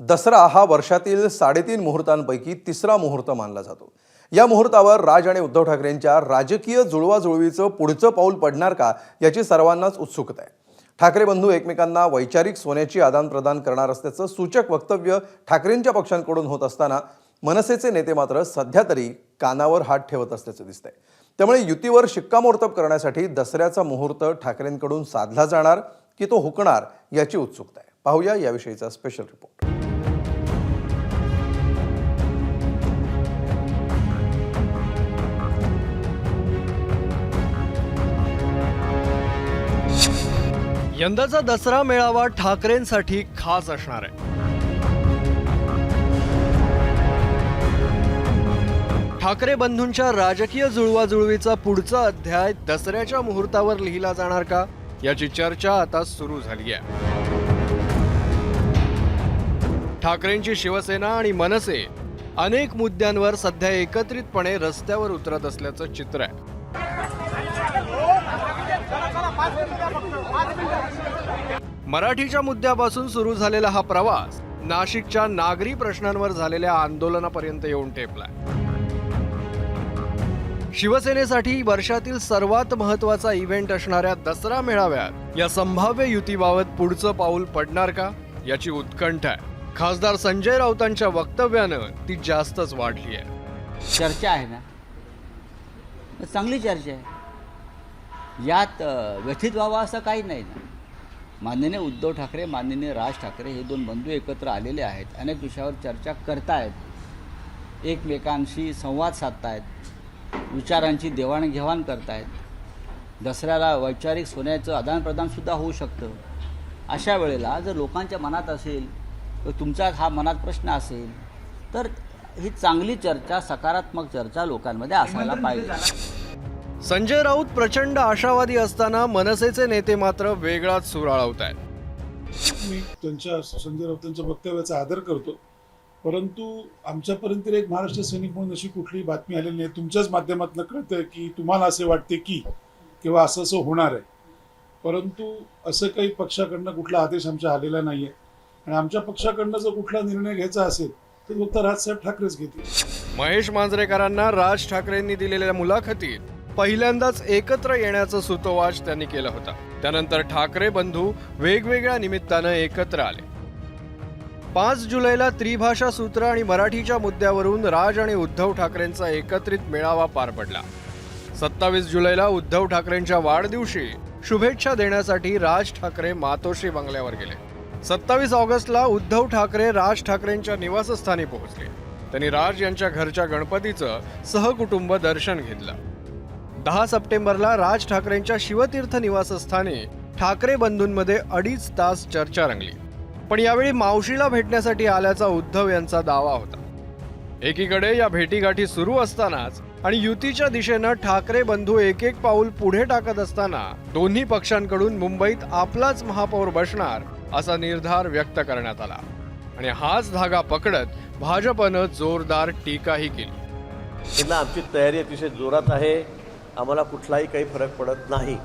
दसरा हा वर्षातील 3.5 मुहूर्तांपैकी तिसरा मुहूर्त मानला जातो। या मुहूर्तावर राज आणि उद्धव ठाकरेंच्या राजकीय जुळवाजुळवीचं पुढचं पाऊल पडणार का याची सर्वांनाच उत्सुकता आहे। ठाकरे बंधू एकमेकांना वैचारिक सोन्याची आदानप्रदान करणार असल्याचं सूचक वक्तव्य ठाकरेंच्या पक्षांकडून होत असताना मनसेचे नेते मात्र सध्या तरी कानावर हात ठेवत असल्याचं दिसतंय। त्यामुळे युतीवर शिक्कामोर्तब करण्यासाठी दसऱ्याचा मुहूर्त ठाकरेंकडून साधला जाणार की तो हुकणार याची उत्सुकता आहे। पाहूया याविषयीचा स्पेशल रिपोर्ट। यंदाचा दसरा मेळावा ठाकरेंसाठी खास असणार आहे। ठाकरे बंधूंच्या राजकीय जुळवाजुळवीचा पुढचा अध्याय दसऱ्याच्या मुहूर्तावर लिहिला जाणार का याची चर्चा आता सुरू झाली आहे। ठाकरेंची शिवसेना आणि मनसे अनेक मुद्द्यांवर सध्या एकत्रितपणे रस्त्यावर उतरत असल्याचं चित्र आहे। मराठीच्या मुद्द्यापासून सुरू झालेला हा प्रवास नाशिकच्या नागरी प्रश्नांवर झालेल्या आंदोलनापर्यंत येऊन टेपलाय। शिवसेनेसाठी वर्षातील सर्वात महत्त्वाचा इव्हेंट असणाऱ्या दसरा मेळाव्यात या संभाव्य युतीबाबत पुढचं पाऊल पडणार का याची उत्कंठा आहे। खासदार संजय राऊतांच्या वक्तव्यानं ती जास्तच वाढली आहे। चर्चा आहे ना, चांगली चर्चा आहे, यात व्यथित व्हावं असं काही नाही ना। माननीय उद्धव ठाकरे, माननीय राज ठाकरे हे दोन बंधू एकत्र आलेले आहेत, अनेक विषयावर चर्चा करतायत, एकमेकांशी संवाद साधतायत, विचारांची देवाणघेवाण करतायत। दसऱ्याला वैचारिक सोन्याचं आदानप्रदानसुद्धा होऊ शकतं। अशा वेळेला जर लोकांच्या मनात असेल, तुमचा हा मनात प्रश्न असेल, तर ही चांगली चर्चा, सकारात्मक चर्चा लोकांमध्ये असायला पाहिजे। संजय राऊत प्रचंड आशावादी असताना मनसेचे नेते मात्र वेगळाच सूर आळवतायत। मी त्यांच्या संजय राऊतांच्या वक्तव्याचा आदर करतो, परंतु आमच्यापर्यंत एक महाराष्ट्र सैनिक म्हणून अशी कुठलीही बातमी आलेली नाही। तुमच्याच माध्यमातून कळतंय की तुम्हाला असे वाटते की किंवा असं होणार आहे, परंतु असं काही पक्षाकडनं कुठला आदेश आमच्या आलेला नाही आहे। आणि आमच्या पक्षाकडनं जर कुठला निर्णय घ्यायचा असेल तर फक्त राजसाहेब ठाकरेच घेतील। महेश मांजरेकरांना राज ठाकरेंनी दिलेल्या मुलाखतीत पहिल्यांदाच एकत्र येण्याचं सूतोवाच त्यांनी केलं होतं। त्यानंतर ठाकरे बंधू वेगवेगळ्या निमित्तानं एकत्र आले। 5 जुलैला त्रिभाषा सूत्र आणि मराठीच्या मुद्द्यावरून राज आणि उद्धव ठाकरेंचा एकत्रित मेळावा पार पडला। 27 जुलैला उद्धव ठाकरेंच्या वाढदिवशी शुभेच्छा देण्यासाठी राज ठाकरे मातोश्री बंगल्यावर गेले। 27 ऑगस्टला उद्धव ठाकरे राज ठाकरेंच्या निवासस्थानी पोहोचले। त्यांनी राज यांच्या घरच्या गणपतीचं सहकुटुंब दर्शन घेतलं। 10 सप्टेंबरला राज ठाकरेंच्या शिवतीर्थ निवासस्थानी ठाकरे बंधूंमध्ये 2.5 तास चर्चा रंगली। पण यावेळी मावशीला भेटण्यासाठी आल्याचा उद्धव यांचा दावा होता। एकीकडे या भेटीगाठी सुरू असतानाच आणि युतीच्या दिशेनं ठाकरे बंधू एक एक पाऊल पुढे टाकत असताना दोन्ही पक्षांकडून मुंबईत आपलाच महापौर बसणार असा निर्धार व्यक्त करण्यात आला आणि हाच धागा पकडत भाजपनं जोरदार टीकाही केली। आमची तयारी अतिशय जोरात आहे, आम्हाला कुठलाही काही फरक पडत नाही।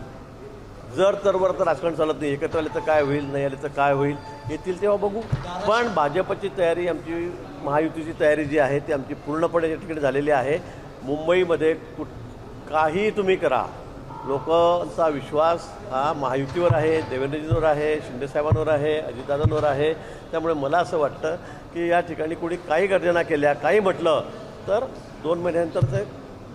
जर तर राजकारण चालत नाही, एकत्र आले तर काय होईल, नाही आले तर काय होईल, येतील तेव्हा बघू। पण भाजपची तयारी, आमची महायुतीची तयारी जी आहे ती आमची पूर्णपणे या ठिकाणी झालेली आहे। मुंबईमध्ये काही तुम्ही करा, लोकांचा विश्वास हा महायुतीवर आहे, देवेंद्रजींवर आहे, शिंदेसाहेबांवर आहे, अजितदादांवर आहे। त्यामुळे मला असं वाटतं की या ठिकाणी कोणी काही गर्जना केल्या, काही म्हटलं तर 2 महिन्यानंतर ते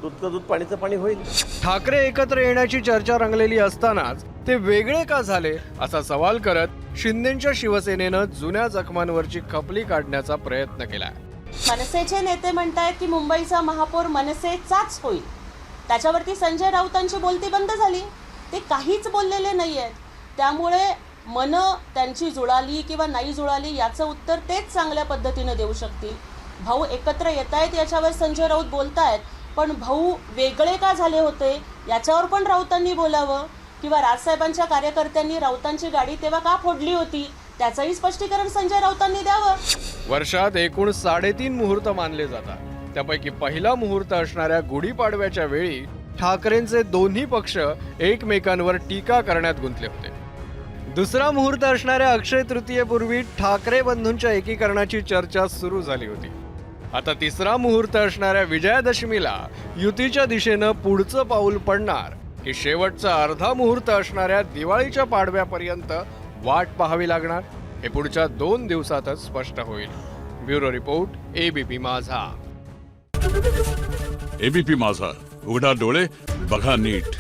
दूधचं दूध पाणीचं पाणी होईल। ठाकरे एकत्र येण्याची चर्चा रंगलेली असतानाच ते वेगळे का झाले असा सवाल करत शिंदेच्या शिवसेनेनं जुन्या जखमांवरची खपली काढण्याचा प्रयत्न केलाय। मनसेचे नेते म्हणतायत की मुंबईचा महापौर मनसेचाच होईल। त्याच्यावरती संजय राऊतांची बोलती बंद झाली, ते काहीच बोललेले नाहीयेत। त्यामुळे मन त्यांची जुळाली किंवा नाही जुळाली याचं उत्तर तेच चांगल्या पद्धतीने देऊ शकतील। भाऊ एकत्र येतायत याच्यावर संजय राऊत बोलतायत, पण भाऊ वेगळे का झाले होते याच्यावर पण राऊतांनी बोलावं, किंवा राजसाहेबांच्या कार्यकर्त्यांनी राऊतांची गाडी तेव्हा का फोडली होती त्याचंही स्पष्टीकरण संजय राऊतांनी द्यावं। वर्षात एकूण 3.5 मुहूर्त मानले जातात। त्यापैकी पहिला मुहूर्त असणाऱ्या गुढीपाडव्याच्या वेळी ठाकरेंचे दोन्ही पक्ष एकमेकांवर टीका करण्यात गुंतले होते। दुसरा मुहूर्त असणाऱ्या अक्षय तृतीयेपूर्वी ठाकरे बंधूंच्या एकीकरणाची चर्चा सुरू झाली होती. आता तिसरा मुहूर्त असणाऱ्या विजयादशमीला युतीच्या दिशेनं पुढचं पाऊल पडणार की शेवटचा अर्धा मुहूर्त असणाऱ्या दिवाळीच्या पाडव्यापर्यंत वाट पाहावी लागणार, हे पुढच्या 2 दिवसातच स्पष्ट होईल. ब्युरो रिपोर्ट, एबीपी माझा. एबीपी माझा, उघडा डोळे बघा नीट.